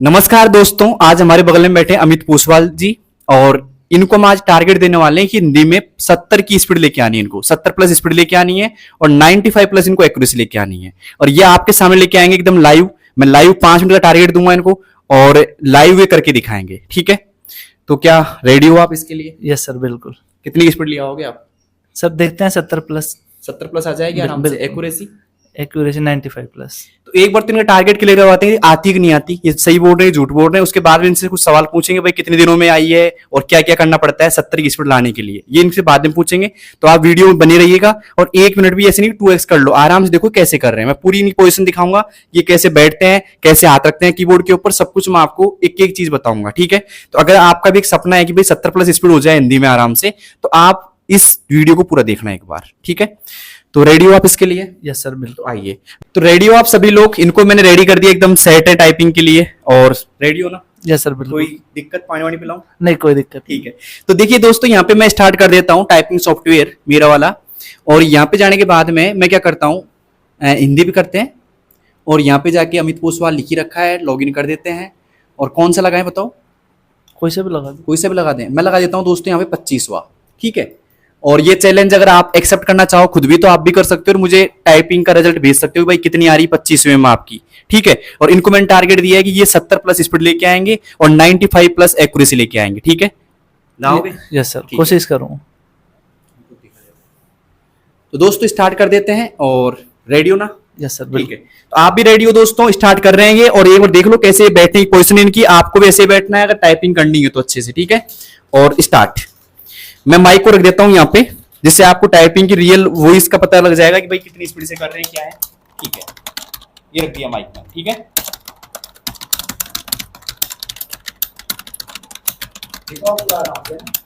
नमस्कार दोस्तों, आज हमारे बगल में बैठे अमित पूसवाल जी और इनको हम आज टारगेट देने वाले हैं कि हिंदी में 70 की स्पीड लेके आनी है। इनको 70 प्लस स्पीड लेके आनी है और 95 प्लस इनको एक्यूरेसी लेके आनी है। और ये आपके सामने लेके आएंगे एकदम लाइव। मैं लाइव 5 मिनट का टारगेट दूंगा इनको और लाइव ये करके दिखाएंगे। ठीक है, तो क्या रेडी हो आप इसके लिए? यस सर, बिल्कुल। कितनी की स्पीड ले आओगे आप? सर देखते हैं 70 प्लस। 70 प्लस आ जाएगी आराम से। Accuracy accuracy 95 plus. तो एक बार तो इनका टारगेट क्लियर करवाते हैं, आती है कि नहीं आती, ये सही बोल रहे हैं झूठ बोल रहे हैं। उसके बाद में इनसे कुछ सवाल पूछेंगे, भाई कितने दिनों में आई है और क्या क्या करना पड़ता है 70 की स्पीड लाने के लिए, ये इनसे बाद में पूछेंगे। तो आप वीडियो में बने रहिएगा और 1 मिनट भी ऐसे नहीं 2x कर लो, आराम से देखो कैसे कर रहे हैं। मैं पूरी इनकी पोजीशन दिखाऊंगा, ये कैसे बैठते हैं, कैसे हाथ रखते हैं कीबोर्ड के ऊपर, सब कुछ मैं आपको एक एक चीज बताऊंगा। ठीक है, तो अगर आपका भी एक सपना है कि भाई 70 प्लस स्पीड हो जाए हिंदी में आराम से, तो आप इस वीडियो को पूरा देखना एक बार। ठीक है, तो रेडी हो आप इसके लिए? यस सर, बिल्कुल। तो आइए, तो रेडी हो आप सभी लोग? इनको मैंने रेडी कर दिया, एकदम सेट है टाइपिंग के लिए। और रेडी हो ना? यस सर, बिल्कुल। कोई दिक्कत, पानी वानी पिलाऊं? नहीं, कोई दिक्कत। ठीक है, तो देखिए दोस्तों, यहाँ पे मैं स्टार्ट कर देता हूँ टाइपिंग सॉफ्टवेयर मेरा वाला। और यहाँ पे जाने के बाद में मैं क्या करता हूँ, हिंदी भी करते हैं और यहाँ पे जाके अमित पोसवाल लिख ही रखा है, लॉगिन कर देते हैं। और कौन सा लगाएं बताओ? कोई से भी लगा दो। कोई से भी लगा दें। मैं लगा देता हूँ दोस्तों यहाँ पे 25वां। ठीक है, और ये चैलेंज अगर आप एक्सेप्ट करना चाहो खुद भी तो आप भी कर सकते हो और मुझे टाइपिंग का रिजल्ट भेज सकते हो भाई कितनी आ रही 25वें में आपकी। ठीक है, और इनको मैंने टारगेट दिया है कि ये 70 प्लस स्पीड लेके आएंगे और 95 प्लस एक्यूरेसी लेके आएंगे। ठीक है, लाओगे? यस सर, ठीक है। कोशिश करूँ। तो दोस्तों स्टार्ट कर देते हैं। और रेडी हो ना? यस सर, ठीक बिल्कुल। है, तो आप भी रेडी हो दोस्तों? स्टार्ट कर रहे हैं और एक बार देख लो कैसे बैठने की पोजीशन इनकी। आपको भी ऐसे बैठना है अगर टाइपिंग करनी है तो अच्छे से। ठीक है, और स्टार्ट। मैं माइक को रख देता हूं यहाँ पे, जिससे आपको टाइपिंग की रियल वॉइस का पता लग जाएगा कि भाई कितनी स्पीड से कर रहे हैं, क्या है। ठीक है, ये रख दिया माइक में। ठीक है, देखो पूरा आराम से।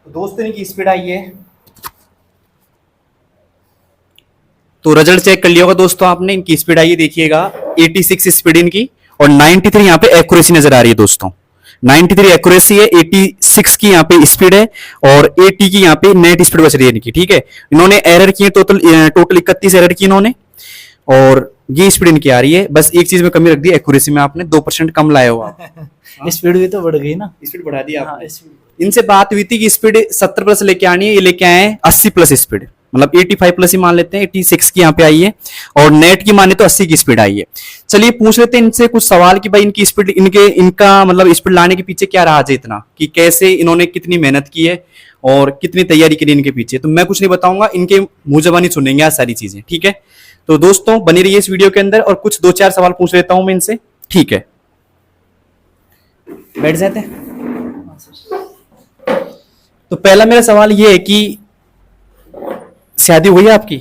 तो दोस्तों इनकी स्पीड आई है, तो रिजल्ट चेक कर लिया होगा दोस्तों आपने। इनकी स्पीड आई है देखिएगा 86 स्पीड इनकी, और 93 यहाँ पे एक्यूरेसी नजर आ रही है दोस्तों। 93 एक्यूरेसी है, 86 की यहाँ पे स्पीड है, और 80 की यहाँ पे नेट स्पीड बच रही है इनकी। ठीक है, इन्होंने एरर की है टोटल 31 एरर की इन्होंने, और ये स्पीड इनकी आ रही है। बस एक चीज में कमी रख दी, एक्यूरेसी में आपने 2% कम लाया हो आप। स्पीड भी तो बढ़ गई ना। स्पीड बढ़ा दी हाँ, आपने। speed- इनसे बात हुई थी कि स्पीड 70 प्लस लेके आनी है, ये लेके आए हैं 80 प्लस स्पीड, मतलब 85 प्लस ही मान लेते हैं, 86 की यहाँ पे आई है, और नेट की माने तो 80 की स्पीड आई है। चलिए पूछ लेते हैं इनसे कुछ सवाल कि भाई इनकी स्पीड, इनका मतलब स्पीड लाने के पीछे क्या राज है इतना, कि कैसे इन्होंने कितनी मेहनत की है और कितनी तैयारी करी इनके पीछे। तो मैं कुछ नहीं बताऊंगा, इनके मुंह जबानी सुनेंगे आज सारी चीजें। ठीक है, तो दोस्तों बनी रहिए इस वीडियो के अंदर, और कुछ 2-4 सवाल पूछ लेता हूं मैं इनसे। ठीक है, बैठ जाते हैं। तो पहला मेरा सवाल ये है कि शादी हुई है आपकी?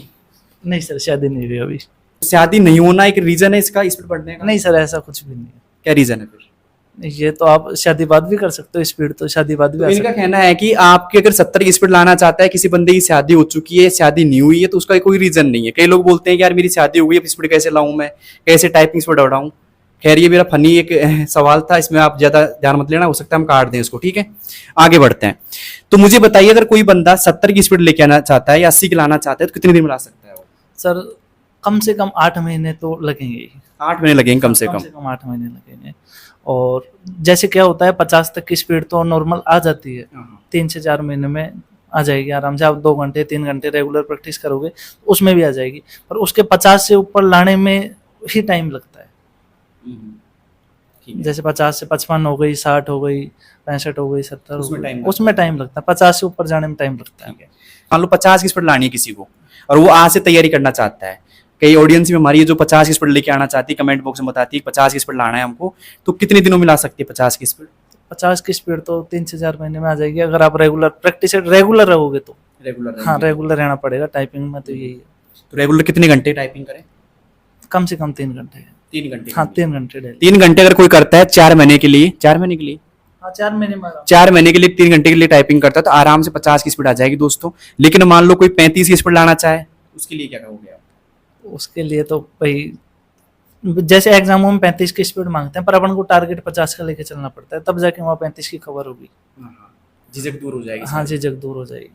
नहीं सर, शादी नहीं हुई अभी। शादी नहीं होना एक रीजन है इसका स्पीड बढ़ने का? नहीं सर, ऐसा कुछ भी नहीं है। क्या रीजन है फिर? ये तो आप शादी बाद भी कर सकते हो, स्पीड तो शादी बाद भी तो आ इनका सकती है। कहना है कि आपके अगर 70 की स्पीड लाना चाहता है, किसी बंदे की शादी हो चुकी है, शादी नहीं हुई है, तो उसका कोई रीजन नहीं है। कई लोग बोलते हैं कि यार मेरी शादी हो गई, अब स्पीड कैसे लाऊं मैं, कैसे टाइपिंग स्पीड बढ़ाऊं। खैर ये मेरा फनी एक सवाल था, इसमें आप ज्यादा ध्यान मत लेना, हो सकता है हम काट दें इसको। ठीक है, आगे बढ़ते हैं। तो मुझे बताइए, अगर कोई बंदा 70 की स्पीड लेके आना चाहता है या 80 की लाना चाहता है, तो कितने दिन में ला सकता है वो? सर कम से कम 8 महीने तो लगेंगे ही। 8 महीने लगेंगे कम से कम। 8 महीने लगेंगे। और जैसे क्या होता है, 50 तक की स्पीड तो नॉर्मल आ जाती है, 3 से 4 महीने में आ जाएगी आराम से। आप 2 घंटे 3 घंटे रेगुलर प्रैक्टिस करोगे उसमें भी आ जाएगी, पर उसके 50 से ऊपर लाने में ही टाइम लगता है। ठीक है। जैसे 50 से 55 हो गई, 60 हो गई, 65 हो गई, 70 हो उसमें गई, time उसमें टाइम लगता है। 50 से ऊपर जाने में टाइम लगता है। ठीक है, मान लो 50 की स्पीड लानी है किसी को, और वो आज से तैयारी करना चाहता है। कई ऑडियंस में हमारी जो 50 की स्पीड लेके आना चाहती है, कमेंट बॉक्स में बताती है 50 की स्पीड लाना है हमको, तो कितने दिनों में ला सकती है 50 की स्पीड? 50 की स्पीड तो 3 से 4 महीने में आ जाएगी, अगर आप रेगुलर प्रैक्टिस रेगुलर रहोगे तो। रेगुलर? हाँ, रेगुलर रहना पड़ेगा टाइपिंग में, तो यही है। तो रेगुलर कितने घंटे टाइपिंग करें? कम से कम 3 घंटे। 3 घंटे? हाँ, 3 घंटे डेली। 3 घंटे अगर कोई करता है 4 महीने के लिए, 4 महीने के लिए, हाँ, 4 महीने में आराम। 4 महीने के लिए 3 घंटे के लिए टाइपिंग करता है, तो आराम से 50 की स्पीड आ जाएगी दोस्तों। लेकिन मान लो कोई 35 की स्पीड लाना चाहे, उसके लिए क्या कहोगे आप? उसके लिए तो भाई, जैसे एग्जामों में 35 की स्पीड मांगते हैं, पर अपन को टारगेट 50 का लेके चलना पड़ता है, तब जाके वहाँ 35 की कवर होगी। झिझक दूर हो जाएगी। हाँ, झिझक दूर हो जाएगी।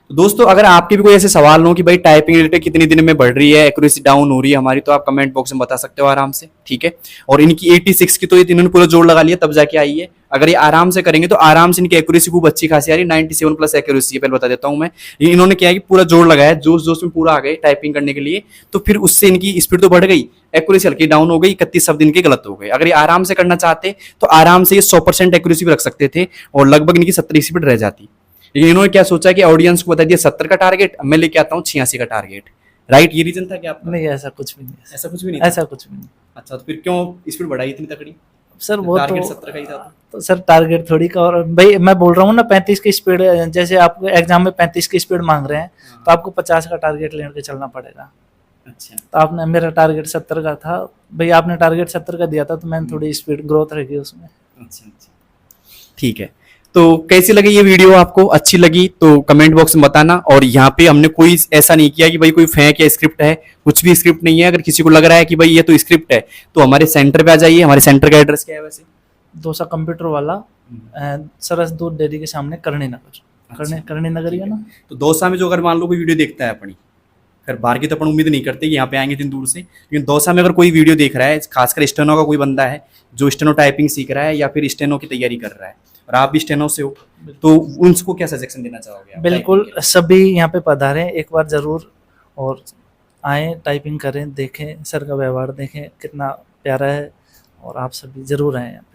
तो दोस्तों अगर आपके भी कोई ऐसे सवाल हो कि भाई टाइपिंग रेट कितने दिन में बढ़ रही है, एक्यूरेसी डाउन हो रही है हमारी, तो आप कमेंट बॉक्स में बता सकते हो आराम से। ठीक है, और इनकी 86 की तो ये इन्होंने पूरा जोड़ लगा लिया तब जाके आई है। अगर ये आराम से करेंगे तो आराम से इनकी एक्यूरेसी खूब अच्छी खासी आ रही है, 97 प्लस एक्यूरेसी है, पहले बता देता हूं मैं। ये इन्होंने क्या है कि पूरा जोड़ लगाया, जोश जोश में पूरा आ गए टाइपिंग करने के लिए, तो फिर उससे इनकी स्पीड तो बढ़ गई, एक्यूरेसी हल्की डाउन हो गई, 31 शब्द इनके गलत हो गए। अगर ये आराम से करना चाहते तो आराम से ये 100% एक्यूरेसी भी रख सकते थे, और लगभग इनकी 70 स्पीड रह जाती। लेकिन इन्होंने क्या सोचा कि ऑडियंस को बता दिया 70 का टारगेट, अब मैं लेके आता हूँ 86 का टारगेट। राइट, ये रीजन था क्या आपका? नहीं, ऐसा कुछ भी नहीं। ऐसा कुछ भी नहीं था? ऐसा कुछ भी नहीं। अच्छा, तो फिर क्यों स्पीड बढ़ाई इतनी तकड़ी? सर वो टारगेट तो 70 का ही था तो सर टारगेट थोड़ी का, और भाई मैं बोल रहा हूँ ना 35 की स्पीड, जैसे आपको एग्जाम में 35 की स्पीड मांग रहे हैं, तो आपको 50 का टारगेट लेकर चलना पड़ेगा। अच्छा, तो आपने, मेरा टारगेट 70 का था भाई, आपने टारगेट 70 का दिया था, तो मैंने थोड़ी स्पीड ग्रोथ रखी उसमें। अच्छा, ठीक है। तो कैसी लगी ये वीडियो? आपको अच्छी लगी तो कमेंट बॉक्स में बताना। और यहाँ पे हमने कोई ऐसा नहीं किया कि भाई कोई फेक या स्क्रिप्ट है, कुछ भी स्क्रिप्ट नहीं है। अगर किसी को लग रहा है कि भाई ये तो स्क्रिप्ट है, तो हमारे सेंटर पे आ जाइए। हमारे सेंटर का एड्रेस क्या है वैसे? दोसा कंप्यूटर वाला, सरस दूध डेयरी के सामने, करणी नगर। करणी नगर ही है ना। तो दौसा में जो अगर मान लो कोई वीडियो देखता है अपनी, खैर बाहर की तो अपन उम्मीद नहीं करते कि यहाँ पे आएंगे इतनी दूर से, लेकिन दौसा में अगर कोई वीडियो देख रहा है, खासकर स्टेनो का कोई बंदा है जो स्टेनो टाइपिंग सीख रहा है या फिर स्टेनो की तैयारी कर रहा है, और आप भी स्टेनो से हो, तो उनको क्या सजेशन देना चाहोगे आप? बिल्कुल, सभी यहाँ पे पधारें एक बार जरूर, और आए, टाइपिंग करें, देखें सर का व्यवहार, देखें कितना प्यारा है, और आप सभी जरूर आए यहाँ पे।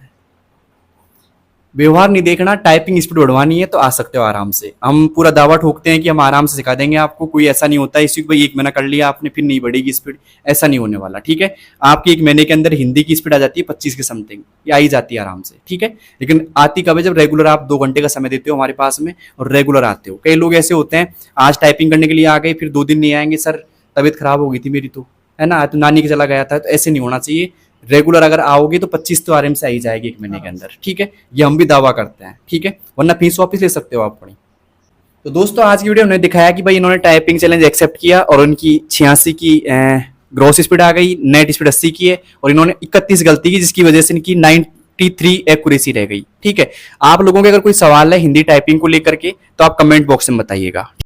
व्यवहार नहीं देखना, टाइपिंग स्पीड बढ़वानी है तो आ सकते हो आराम से। हम पूरा दावा ठोकते हैं कि हम आराम से सिखा देंगे आपको, कोई ऐसा नहीं होता है इसी को भाई 1 महीना कर लिया आपने फिर नहीं बढ़ेगी स्पीड, ऐसा नहीं होने वाला। ठीक है, आपकी 1 महीने के अंदर हिंदी की स्पीड आ जाती है 25 के समथिंग, ये आई जाती है आराम से। ठीक है, लेकिन आती कब है? जब रेगुलर आप 2 घंटे का समय देते हो हमारे पास में और रेगुलर आते हो। कई लोग ऐसे होते हैं आज टाइपिंग करने के लिए आ गए, फिर 2 दिन नहीं आएंगे, सर तबीयत खराब हो गई थी मेरी, तो है ना, तो नानी के चला गया था। तो ऐसे नहीं होना चाहिए। रेगुलर अगर आओगे तो 25 तो आराम से आ ही जाएगी 1 महीने के अंदर, ठीक है। ये हम भी दावा करते हैं, ठीक है, वरना फीस वापस ले सकते हो आप अपनी। तो दोस्तों आज की वीडियो ने दिखाया कि भाई इन्होंने टाइपिंग चैलेंज एक्सेप्ट किया और उनकी 86 की ग्रॉस स्पीड आ गई, नेट स्पीड 80 की है, और इन्होंने 31 गलती की जिसकी वजह से इनकी 93 एक्यूरेसी रह गई, ठीक है। आप लोगों के अगर कोई सवाल है हिंदी टाइपिंग को लेकर के तो आप कमेंट बॉक्स में बताइएगा।